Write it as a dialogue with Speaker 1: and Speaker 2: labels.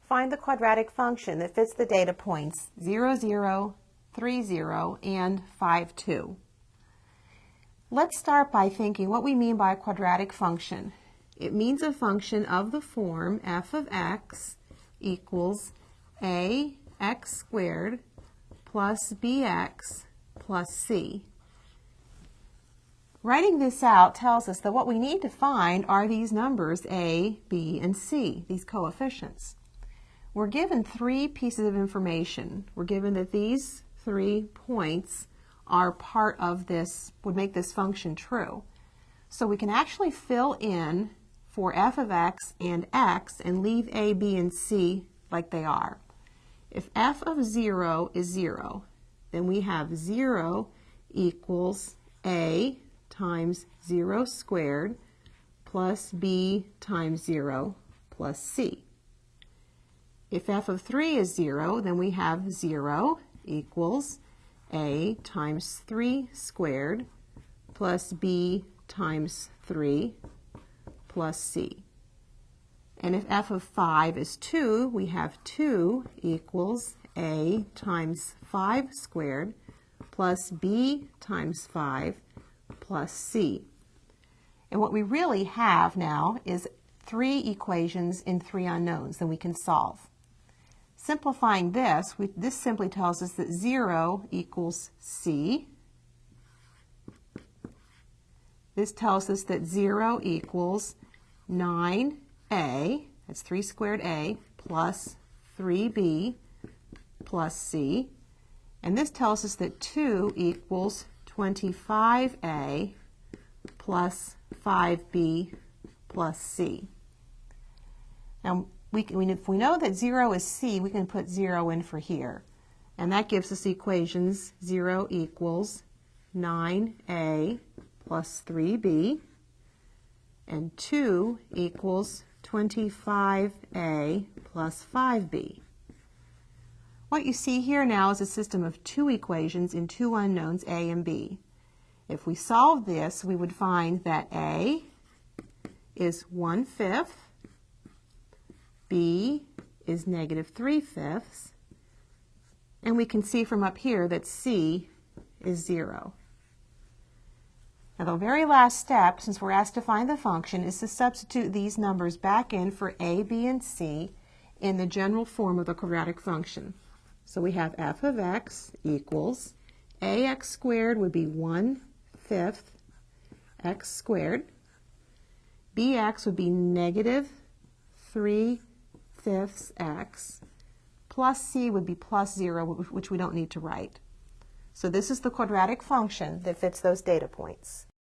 Speaker 1: Find the quadratic function that fits the data points 0, 0, 3, 0, and 5, 2. Let's start by thinking what we mean by a quadratic function. It means a function of the form f of x equals ax squared plus bx plus c. Writing this out tells us that what we need to find are these numbers a, b, and c, these coefficients. We're given three pieces of information. We're given that these 3 points are part of this, would make this function true. So we can actually fill in for f of x and leave a, b, and c like they are. If f of 0 is 0, then we have 0 equals a times 0 squared plus b times 0 plus c. If f of 3 is 0, then we have 0 equals a times 3 squared plus b times 3 plus c. And if f of 5 is 2, we have 2 equals a times 5 squared plus b times 5 plus c. And what we really have now is 3 equations in 3 unknowns that we can solve. Simplifying this, this simply tells us that 0 equals c. This tells us that 0 equals 9a, that's 3 squared a, plus 3b plus c. And this tells us that 2 equals 25a plus 5b plus c. Now, if we know that 0 is c, we can put 0 in for here. And that gives us equations 0 equals 9a plus 3b, and 2 equals 25a plus 5b. What you see here now is a system of 2 equations in 2 unknowns, a and b. If we solve this, we would find that a is 1/5, b is -3/5, and we can see from up here that c is 0. Now the very last step, since we're asked to find the function, is to substitute these numbers back in for a, b, and c in the general form of the quadratic function. So we have f of x equals ax squared would be 1/5 x squared, bx would be -3/5 x, plus c would be plus 0, which we don't need to write. So this is the quadratic function that fits those data points.